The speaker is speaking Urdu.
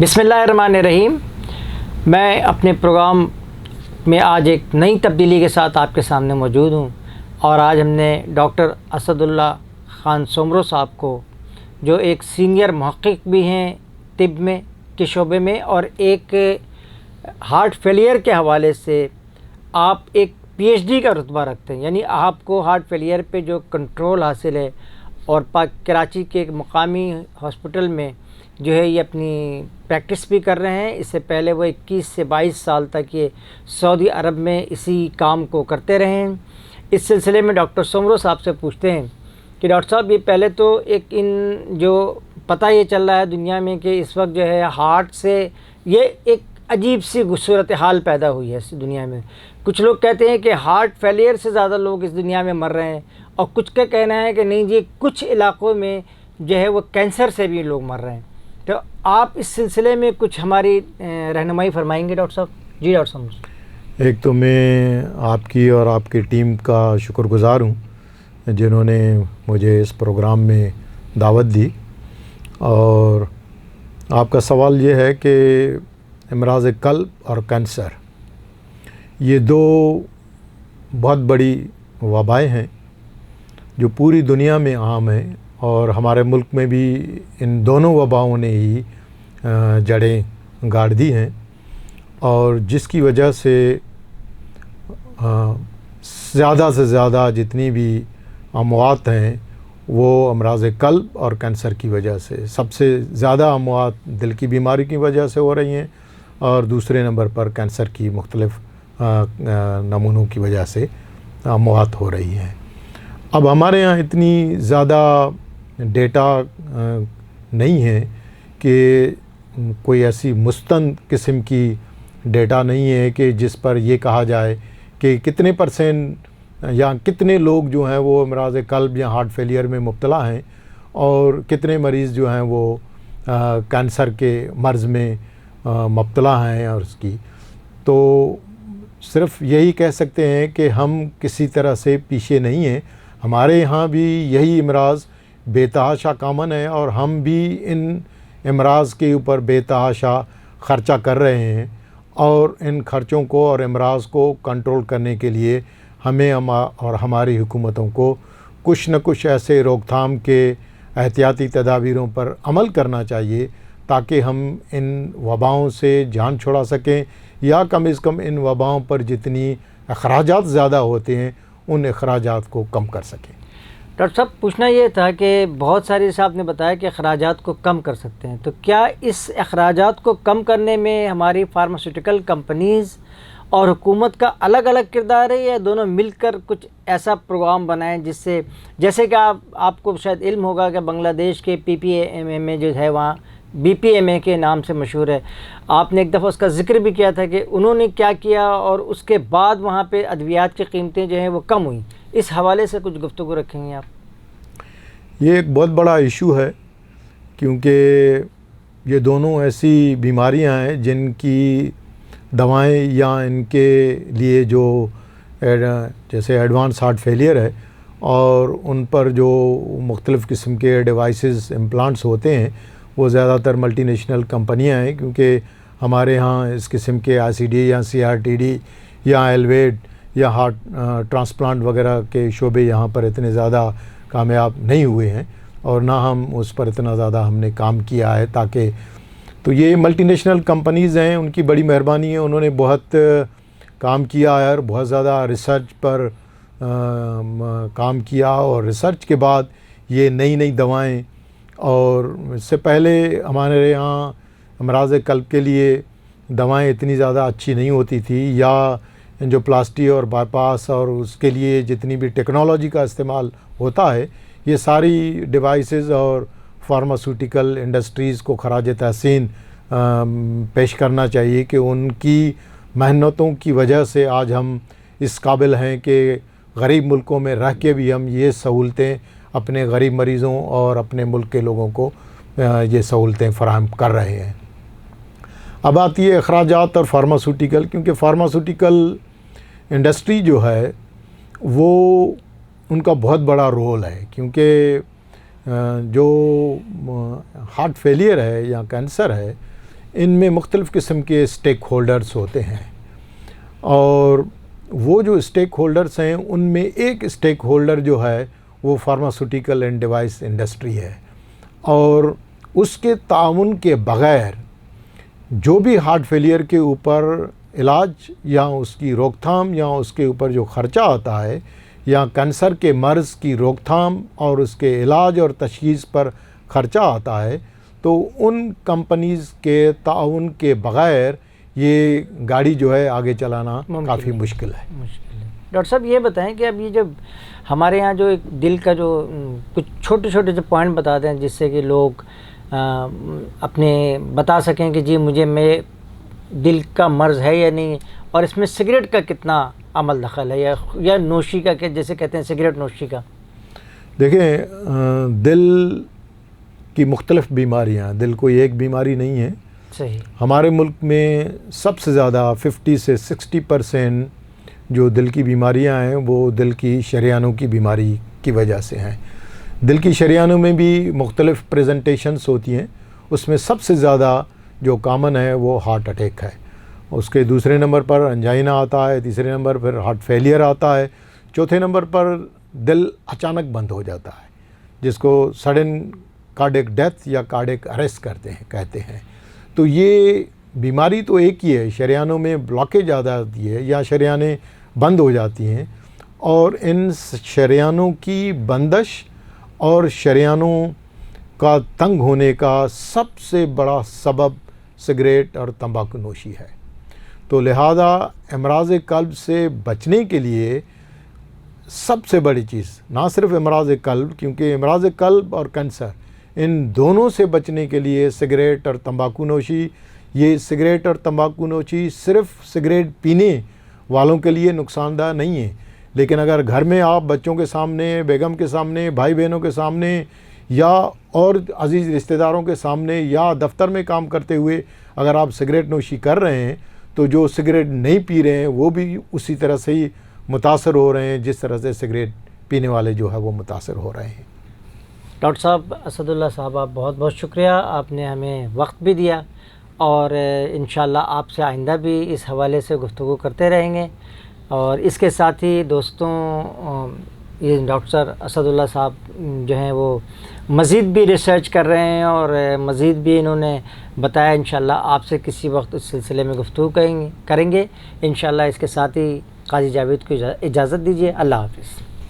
بسم اللہ الرحمن الرحیم۔ میں اپنے پروگرام میں آج ایک نئی تبدیلی کے ساتھ آپ کے سامنے موجود ہوں، اور آج ہم نے ڈاکٹر اسد اللہ خان سومرو صاحب کو، جو ایک سینئر محقق بھی ہیں طب میں کے شعبے میں، اور ایک ہارٹ فیلئر کے حوالے سے آپ ایک پی ایچ ڈی کا رتبہ رکھتے ہیں، یعنی آپ کو ہارٹ فیلئر پہ جو کنٹرول حاصل ہے، اور کراچی کے ایک مقامی ہاسپٹل میں جو ہے یہ اپنی پریکٹس بھی کر رہے ہیں۔ اس سے پہلے وہ 21 سے 22 سال تک یہ سعودی عرب میں اسی کام کو کرتے رہے ہیں۔ اس سلسلے میں ڈاکٹر سومرو صاحب سے پوچھتے ہیں کہ ڈاکٹر صاحب، یہ پہلے تو ایک جو پتہ یہ چل رہا ہے دنیا میں کہ اس وقت جو ہے ہارٹ سے یہ ایک عجیب سی صورتحال پیدا ہوئی ہے اس دنیا میں۔ کچھ لوگ کہتے ہیں کہ ہارٹ فیلئر سے زیادہ لوگ اس دنیا میں مر رہے ہیں، اور کچھ کا کہنا ہے کہ نہیں جی، کچھ علاقوں میں جو ہے وہ کینسر سے بھی لوگ مر رہے ہیں۔ تو آپ اس سلسلے میں کچھ ہماری رہنمائی فرمائیں گے ڈاکٹر صاحب؟ جی ڈاکٹر صاحب۔ ایک تو میں آپ کی اور آپ کی ٹیم کا شکر گزار ہوں جنہوں نے مجھے اس پروگرام میں دعوت دی، اور آپ کا سوال یہ ہے کہ امراض قلب اور کینسر یہ دو بہت بڑی وبائیں ہیں جو پوری دنیا میں عام ہیں، اور ہمارے ملک میں بھی ان دونوں وباؤں نے ہی جڑیں گاڑ دی ہیں، اور جس کی وجہ سے زیادہ سے زیادہ جتنی بھی اموات ہیں وہ امراض قلب اور کینسر کی وجہ سے، سب سے زیادہ اموات دل کی بیماری کی وجہ سے ہو رہی ہیں، اور دوسرے نمبر پر کینسر کی مختلف نمونوں کی وجہ سے اموات ہو رہی ہیں۔ اب ہمارے یہاں اتنی زیادہ ڈیٹا نہیں ہے کہ کوئی ایسی مستند قسم کی ڈیٹا نہیں ہے کہ جس پر یہ کہا جائے کہ کتنے پرسنٹ یا کتنے لوگ جو ہیں وہ امراض قلب یا ہارٹ فیلئر میں مبتلا ہیں، اور کتنے مریض جو ہیں وہ کینسر کے مرض میں مبتلا ہیں۔ اور اس کی تو صرف یہی کہہ سکتے ہیں کہ ہم کسی طرح سے پیچھے نہیں ہیں، ہمارے یہاں بھی یہی امراض بے تحاشا کامن ہے، اور ہم بھی ان امراض کے اوپر بے تحاشا خرچہ کر رہے ہیں، اور ان خرچوں کو اور امراض کو کنٹرول کرنے کے لیے ہمیں اور ہماری حکومتوں کو کچھ نہ کچھ ایسے روک تھام کے احتیاطی تدابیروں پر عمل کرنا چاہیے تاکہ ہم ان وباؤں سے جان چھڑا سکیں، یا کم از کم ان وباؤں پر جتنی اخراجات زیادہ ہوتے ہیں ان اخراجات کو کم کر سکیں۔ ڈاکٹر صاحب، پوچھنا یہ تھا کہ بہت ساری صاحب نے بتایا کہ اخراجات کو کم کر سکتے ہیں، تو کیا اس اخراجات کو کم کرنے میں ہماری فارماسیوٹیکل کمپنیز اور حکومت کا الگ الگ کردار ہے، یا دونوں مل کر کچھ ایسا پروگرام بنائیں جس سے، جیسے کہ آپ کو شاید علم ہوگا کہ بنگلہ دیش کے پی پی ایم اے جو ہے وہاں بی پی ایم اے کے نام سے مشہور ہے، آپ نے ایک دفعہ اس کا ذکر بھی کیا تھا کہ انہوں نے کیا کیا، اور اس کے بعد وہاں پہ ادویات کی قیمتیں جو ہیں وہ کم ہوئیں۔ اس حوالے سے کچھ گفتگو رکھیں گے آپ؟ یہ ایک بہت بڑا ایشو ہے، کیونکہ یہ دونوں ایسی بیماریاں ہیں جن کی دوائیں یا ان کے لیے جو جیسے ایڈوانس ہارٹ فیلئر ہے، اور ان پر جو مختلف قسم کے ڈیوائسز امپلانٹس ہوتے ہیں وہ زیادہ تر ملٹی نیشنل کمپنیاں ہیں، کیونکہ ہمارے ہاں اس قسم کے آئی سی ڈی یا سی آر ٹی ڈی یا ایلویڈ یا ہارٹ ٹرانسپلانٹ وغیرہ کے شعبے یہاں پر اتنے زیادہ کامیاب نہیں ہوئے ہیں، اور نہ ہم اس پر اتنا زیادہ ہم نے کام کیا ہے تاکہ، تو یہ ملٹی نیشنل کمپنیز ہیں، ان کی بڑی مہربانی ہے، انہوں نے بہت کام کیا ہے اور بہت زیادہ ریسرچ پر کام کیا، اور ریسرچ کے بعد یہ نئی نئی دوائیں، اور اس سے پہلے ہمارے یہاں امراض قلب کے لیے دوائیں اتنی زیادہ اچھی نہیں ہوتی تھی، یا انجیوپلاسٹی اور بائی پاس اور اس کے لیے جتنی بھی ٹیکنالوجی کا استعمال ہوتا ہے، یہ ساری ڈیوائسز اور فارماسیوٹیکل انڈسٹریز کو خراج تحسین پیش کرنا چاہیے کہ ان کی محنتوں کی وجہ سے آج ہم اس قابل ہیں کہ غریب ملکوں میں رہ کے بھی ہم یہ سہولتیں اپنے غریب مریضوں اور اپنے ملک کے لوگوں کو یہ سہولتیں فراہم کر رہے ہیں۔ اب آتی ہے اخراجات اور فارماسیوٹیکل، کیونکہ فارماسیوٹیکل انڈسٹری جو ہے وہ ان کا بہت بڑا رول ہے، کیونکہ جو ہارٹ فیلئر ہے یا کینسر ہے، ان میں مختلف قسم کے اسٹیک ہولڈرز ہوتے ہیں، اور وہ جو اسٹیک ہولڈرز ہیں ان میں ایک اسٹیک ہولڈر جو ہے وہ فارماسوٹیکل اینڈ ڈیوائس انڈسٹری ہے، اور اس کے تعاون کے بغیر جو بھی ہارٹ فیلئر کے اوپر علاج یا اس کی روک تھام یا اس کے اوپر جو خرچہ آتا ہے یا کینسر کے مرض کی روک تھام اور اس کے علاج اور تشخیص پر خرچہ آتا ہے، تو ان کمپنیز کے تعاون کے بغیر یہ گاڑی جو ہے آگے چلانا کافی مشکل ہے۔ ڈاکٹر صاحب یہ بتائیں کہ اب یہ جب ہمارے یہاں جو ایک دل کا جو کچھ چھوٹے چھوٹے جو پوائنٹ بتاتے ہیں جس سے کہ لوگ اپنے بتا سکیں کہ جی مجھے میں دل کا مرض ہے یا نہیں، اور اس میں سگریٹ کا کتنا عمل دخل ہے یا نوشی کا، کہ جیسے کہتے ہیں سگریٹ نوشی کا؟ دیکھیں، دل کی مختلف بیماریاں، دل کوئی ایک بیماری نہیں ہے۔ صحیح۔ ہمارے ملک میں سب سے زیادہ 50 سے 60% جو دل کی بیماریاں ہیں وہ دل کی شریانوں کی بیماری کی وجہ سے ہیں۔ دل کی شریانوں میں بھی مختلف پریزنٹیشنز ہوتی ہیں، اس میں سب سے زیادہ جو کامن ہے وہ ہارٹ اٹیک ہے، اس کے دوسرے نمبر پر انجائنا آتا ہے، تیسرے نمبر پر ہارٹ فیلئر آتا ہے، چوتھے نمبر پر دل اچانک بند ہو جاتا ہے جس کو سڈن کارڈیک ڈیتھ یا کارڈیک اریسٹ کہتے ہیں۔ تو یہ بیماری تو ایک ہی ہے، شریانوں میں بلاکیج آ جاتی ہے یا شریانیں بند ہو جاتی ہیں، اور ان شریانوں کی بندش اور شریانوں کا تنگ ہونے کا سب سے بڑا سبب سگریٹ اور تمباکو نوشی ہے۔ تو لہذا امراض قلب سے بچنے کے لیے سب سے بڑی چیز نہ صرف امراض قلب، کیونکہ امراض قلب اور کینسر ان دونوں سے بچنے کے لیے سگریٹ اور تمباکو نوشی، یہ سگریٹ اور تمباکو نوشی صرف سگریٹ پینے والوں کے لیے نقصان دہ نہیں ہے، لیکن اگر گھر میں آپ بچوں کے سامنے، بیگم کے سامنے، بھائی بہنوں کے سامنے یا اور عزیز رشتہ داروں کے سامنے یا دفتر میں کام کرتے ہوئے اگر آپ سگریٹ نوشی کر رہے ہیں تو جو سگریٹ نہیں پی رہے ہیں وہ بھی اسی طرح سے ہی متاثر ہو رہے ہیں جس طرح سے سگریٹ پینے والے جو ہے وہ متاثر ہو رہے ہیں۔ ڈاکٹر صاحب اسد اللہ صاحب، آپ بہت بہت شکریہ، آپ نے ہمیں وقت بھی دیا، اور انشاءاللہ آپ سے آئندہ بھی اس حوالے سے گفتگو کرتے رہیں گے۔ اور اس کے ساتھ ہی دوستوں، یہ ڈاکٹر اسد اللہ صاحب جو ہیں وہ مزید بھی ریسرچ کر رہے ہیں اور مزید بھی انہوں نے بتایا، انشاءاللہ آپ سے کسی وقت اس سلسلے میں گفتگو کریں گے انشاءاللہ۔ اس کے ساتھ ہی قاضی جاوید کو اجازت دیجیے، اللہ حافظ۔